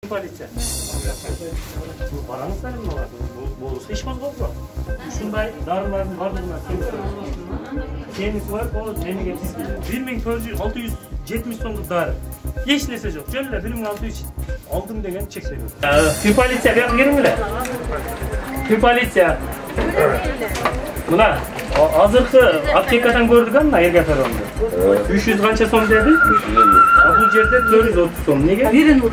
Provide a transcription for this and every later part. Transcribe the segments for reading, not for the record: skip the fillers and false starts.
Politsiya. Baranız benim var. Bolsa iş bozuldu. Şunday darıların bardığından kendisi var. O memleket 1470 so'mlik darı. Hech narsa yo'q. Jo'lla 1600 oldim degan chek beradi. Politsiya bu yoqqa kelinglar. Politsiya. Buna hozirgi aptekadan ko'rdik-a, mana yerga qaraganda. 300 qancha so'm dedi? 350. Bu yerda 430 so'm. Nega? Verin.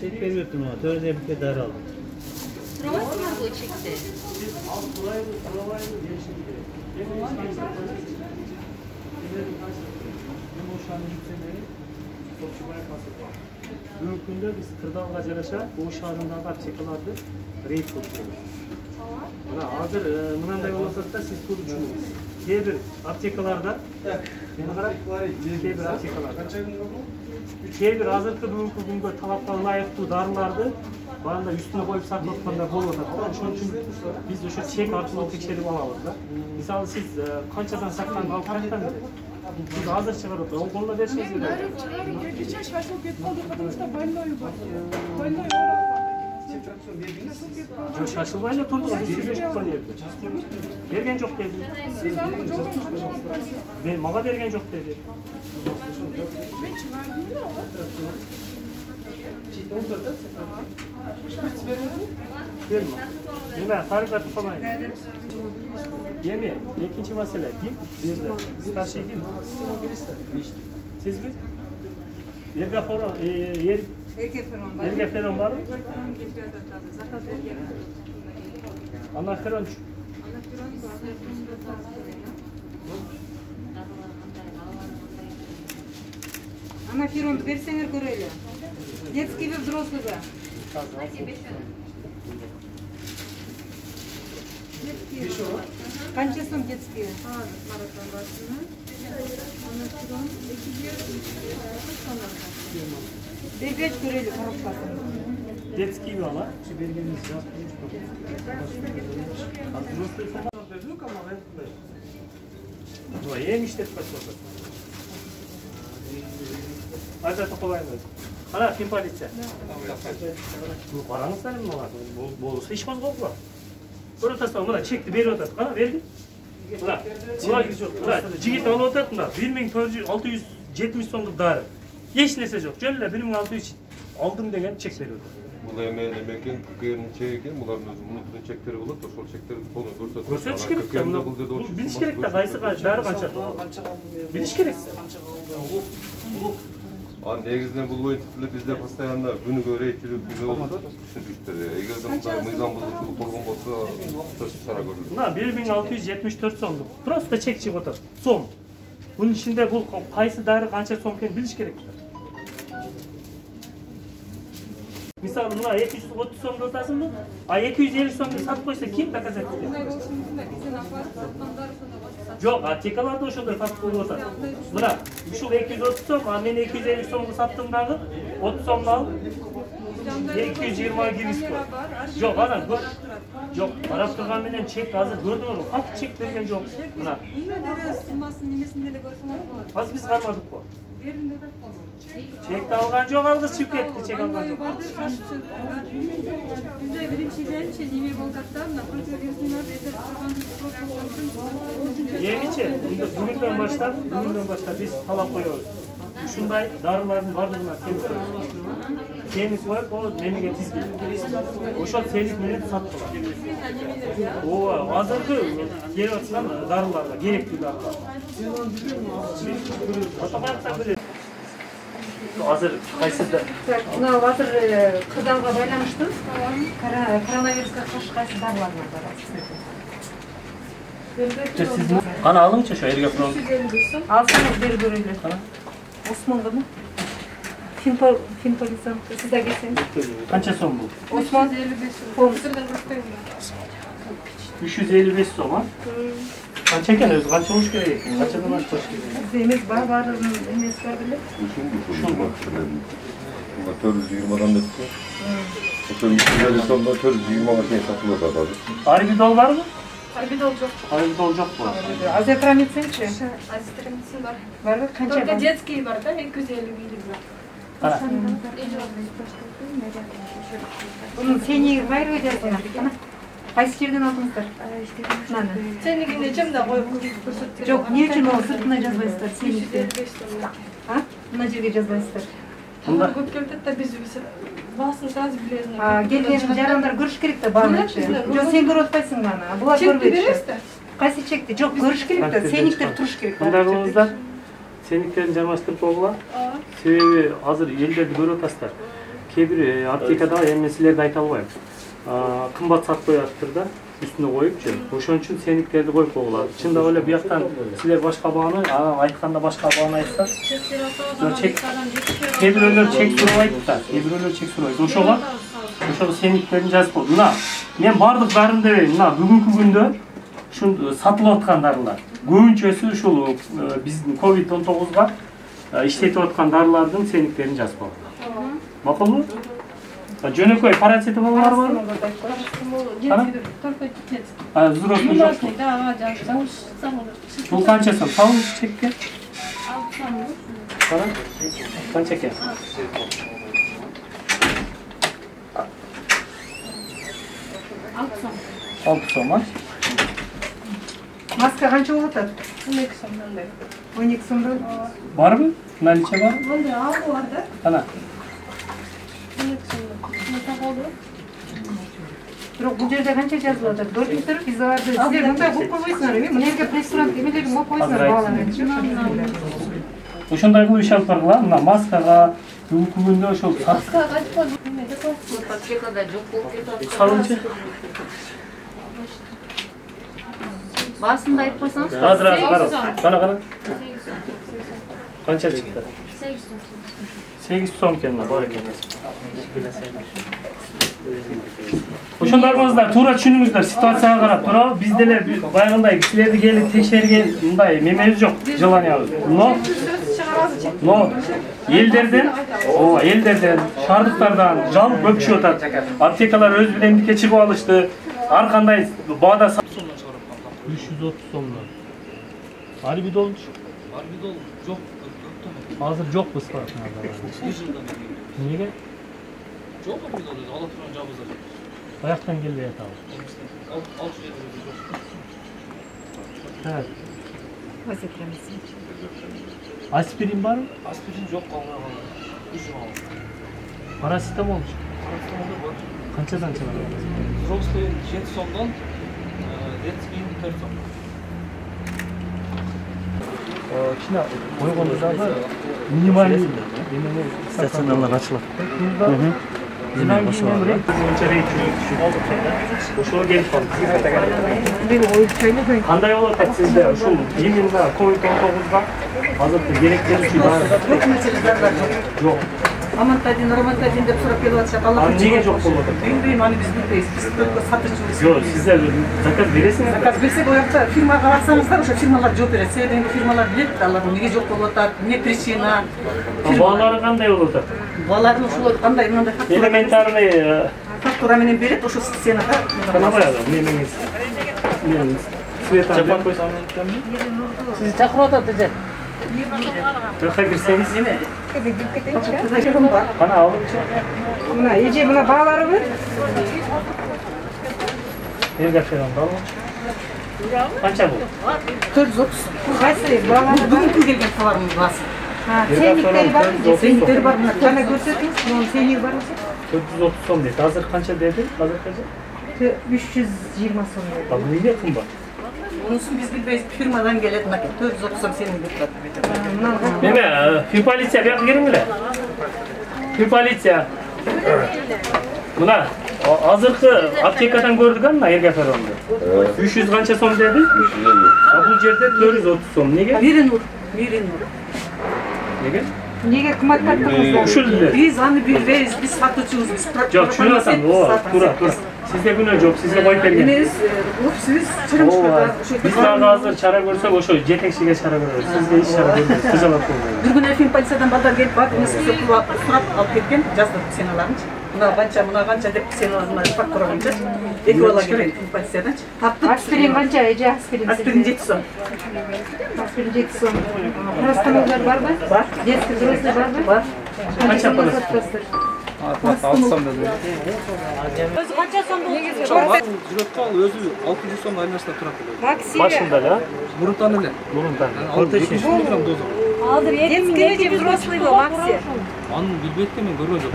Çek veriyordum ama 4'e bir kadar aldım. Sıralansın mı bu çekti? Bugünkü günde biz Kırdağ'a jarasha o şahrındagi aptekalarni reyd qilib mana hozir bunday bo'lsa siz ko'rib tushunasiz. Keyingi aptekalarda meni qarang, keyingi aptekalarda keyingi hozirgi bugungi kunga talabga loyiq dorilarni banda üstüne qo'yib saqlayotganda bo'lib o'tadi. Shuning uchun biz o'sha chek orqali tekshirib olamiz. Misol siz qanchadan saqlanib olib qayerdan siz hozir chiqarib o'tirib qo'lga berishingiz kerak. Сейчас шашок кетип калды, потому что больной бар. Больной Жоқ, шашылбай эле турду, бизге чыккан жерде. Берген жок деди. Siz alın çok çok. Мен мага берген жок деди. Ben çıkardım da. Berme. Nima, tariqat qilmaydi. Yemi, ikkinchi masala kim? Berdi. Starshий kim? Sizmi? Yerga foron, yerga feron bormi? Ana feron. Ana Firon versene göreli. Детский ve взрослый. Kaç yaşın детский? Bebeç göreli korkmasın. Детский mi ana? Bu yemiş de başlasın. Hadi toparlayın. Ana kim politsiya? Bu qarаңыз benim manga. Bolsa iş bozuldu. Ortasida mana chekni berib o'tadi. Qara berdi. Mana jigit olib o'tadi bunda 1470 so'mlik dori. Hech narsa yo'q. Jo'lla 1600 oldim degan chek berib o'tadi. Бұл екен, көкерінің чек екен, бұлардың өзі мұнытын чектері болады, сол чектерді қолын көрсетіп. Көрсетіш керек те, біліш керек те, қайсы дәрі қанша. Біліш керек. Негізінен бұл ойыншылық бізде постоянно күніге рейд жүріп түсіндіріштер. Егерде мұндай мыйзам бұзушылық болған болса, дұрыс шара көріледі. Мына 1674 сомдық. Просто чек шығып отыр. Сом. Бұның ішінде бұл қайсы дәрі қанша сом екенін біліш керек. Misal buna 230 so'mga o'tasizmi? 250 so'mga sotib qo'ysa kim doказать etadi? Yo'q, aptekalarda o'shanda sotib qo'yib o'tadi. Mana shu 230 so'm, men 250 so'mga sotdimdagi 30 so'mni olib 220 ga kirishdi. Yo'q, ana bu. Yo'q, qarab turgan menen chek hozir ko'rdingmi? Fakt chek bergan yo'q. Mana. Hozir biz qaramadik-ku. Çek algan yok, algı çıkıp etti, çek algan yok. Yemiçe, bugünden başlar biz talap koyuyoruz. Şunday darıların bardığından kendisi var, o memleket izgi. O şan selik millet sattılar. O hazırdı, geri atılan darılarla, gerekli darılar. Otomatikten bilir. Hazır kaysızda. Buna hazır Kırdağ'a baylamıştım. Koronavirüs'e karşı kaysı darılarına var. Siz ana alınca şu erge falan. Alsanız beri görüldü. Osman'da mı? Film polisi. Siz de geçseniz. Kaça son bu? Osman 355 som ha? Kaça geliyor? Kaç olmuş gerek? Kaçadan aç baş gerek? Bizimiz var emes var bile. Şu mu? 420'dan da tutuyor. Mesela 350 sonunda 420'a şey satılıyor da tabii. Harbi dol var mı? Harbi de olacak. Harbi dol yok bu. Azekram etsen ki. Azekram var. Var mı? Kaça Только var? детский var da 250 var. Qara. Bunun seni bayır ödesene. Qaysi yerden aldыңыздар? Mana. Seniki nechimda qo'yib ko'rsatdim. Жоқ, не үшін ол сыртына жазбайсыздар? Сеники. Ha? Mına жерге жазбайсыздар. Bunlar ko'p keldi-da biz baсын сразу biladilar. Келген жарандар көрүш керек та баны. Жоқ, сен көрүп атпайсың баны. Булар көрбөйт. Кайсы чекти? Жоқ, көрүш керек та. Сениктер туруш керек. Мындай кылыңыздар. Сениктерин жармаштырып койгула. Себеби азыр элдерди көрүп атасыздар. Кээ бир аптекада эми силерди айта албайм. Кымбат сатпай атыптыр да, үстүнө коюпчу. Ошон үчүн сениктерди коюп койгула. Чындап эле бияктан силер башка бааны, айтканда башка бааны айтса, кээ бирөөлөр чек сурабайт да, кээ бирөөлөр чек сурабайт. Ошого сениктерин жазып кой. Мына мен бардык дарын дебейм. Мына бүгүнкү күндө ушул сатылып аткан дарылар. Көбүнчөсү ушул биздин COVID-19га иштетип аткан дарылардын сениктерин жазып кой. Макулбу? Жөнөкөй парацетамолдар барбы? Только детский. Взрослый жокпу? Да, самый. Бул канча сом? Салым чекке? Кара? Канча экен? Алты сом, а? Маска канча болуп атат? 12 сомдон. 12 сомдон. Барбы? Наличие барбы? Мындай алгы бар да. Кана? 12 сомдон. Мына болду. Бирок бул жерде канча жазылып атат? Көрдүңүздөрбү? Биз аларды силер мындай коюп койбойсуңар эми. Мына жерге пресс-турант эмелерин коюп койсуңар бааларын. Ошондой кылып иш алып баргыла. Мына маскага бүгүнкү күндө ошол Маскага айтып койдум. Эмеде бар. Аптекада жок болуп кетип салымчы. Басында айтып койсоңуз. Азыр кара. Кана. Канча чыкты? 8 сом экен, бар экен. Ошондойгуңуздар туура түшүнүңүздөр, ситуацияга карап туурабы? Бизде эле баягындай кишилерди келип текшерген мындай мемебиз жок, желаниябыз. Но элдерден, шаардыктардан жалп көп түшүп атат. Аптекалар өз билемдикке чыгып алышты. Ар кандай баада 330 сомдон. Арбидолчу? Арбидол жок. Азыр жокпуз парасында. Неге? Жок арбидол, ала турган жабызда жок. Аяктан келбей атабы. Ал жерде жок. Evet. Вазитремиз. Aspirin var mı? Aspirin жок калган. Ужал. Параситамол. Параситамол бар. Канчадан чыгат? Взрослый 7 сомдон, детский 4 сом. Кичине койгондо да минимальный стационарлар ачылат. Ошол келип калды. Кандай болот атат сизде ушул именно COVID-19га азыркы керектелиши бар? Жок. Амантадин, романтадин деп сурап келип атышат. Ал неге жок болуп атат? Билбейм, аны биз билбейбиз. Биз только сатычыбыз. Жок, сиздер заказ бересиңер? Заказ берсек, оякта фирмага барсаңыздар, ошо фирмалар жооп берет. Себебин фирмалар билет, алар неге жок болуп атат, эмне причина. Баалары кандай болуп атат? Балаларын ушул кандай мындай Элементарный фактура менен берет, ошо стенага. канабаяга немеңиз. Света деп койсоң. Сиз чакырып атат эже. Жакка кирсеңиз. Неме? Кана алыңчы. Мына эже мына бааларыбы? Элге ферон балы. Канча бул? 430. Кайсы баалары бүгүнкү келген товарымыз баасы. Сениктери барбы? Сениктери бар. Жана көрсөтүңүз, мунун сеники барбы? 430 сом дейт. Азыр канча деди? Азыркыча? 320 сом. Ал эмне кымбат? Онусун биз билбейбиз, фирмадан келет, мына 430 сом сенин деп турат. Неме, финполиция бияка кириңиле. Финполиция. Мына азыркы аптекадан көрдүк а мына эрге феронду. 300 канча сом деди? 350. А бул жерде 430 сом. Неге? Миринур. Неге? Неге кымбаттаттыңыздар? Ушул эле. Биз аны билбейбиз, биз сатуучубуз, биз Жок, чын атам. Туура. Сизде күнөө жок, сизге коюп берген. Эмес, сиз чыгымчылар, Биз дагы азыр чара көрсөк, ошо жетекчиге чара көрөбүз. Сизге иш чара көрбөйбүз. Тыжалап койбойбуз. бир күнү финполициядан балдар келип барды, эмес сурап алып кеткен, жаздырып сеналарынчы. Мына канча деп сеналарына фактура боюнча. Эки бала келген финполициядачы. Таптык. Аспирин канча, эже аспирин? Аспирин 7 сом. Аспирин 7 сом. Парастамолдар барбы? Бар. Детский взрослый барбы? Бар. Kaç yaparız? Alsam da böyle. Өзі қанша сом болды? Жүрөткө ал өзү 600 сом айырмасында турат эле. Başında ya. Мурунтан эле. Burundan. 200 миллиграмм доза. Алды екімге взрослый бұл, Макси. Аны билбейт да мен көргөн жок.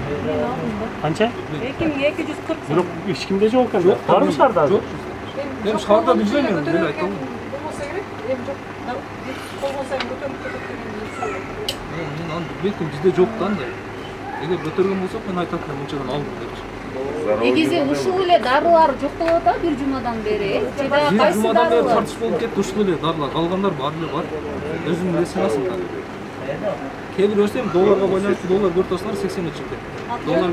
Kança? 2240 Yok, hiç kimde yok. Var mı şarda? Жок. Мен шаарда билбейм, мен эле айтам. Мен аны билбейт, бизде жок да андай. Эгер көтөргөн болсок мен айтат элем мынчадан алдым деп. Негизи ушул эле дарылар жок болуп атат бир жумадан бери. Же дагы Бир кайсы жумадан бери дарылар? тартыш болуп кетти ушул эле дарылар. Калгандар баары эле бар. Өзүң билесиң асыл. Кээ бир өсөм долларга байланыштуу доллар бөртөсүнөр 80 чыкты. Доллар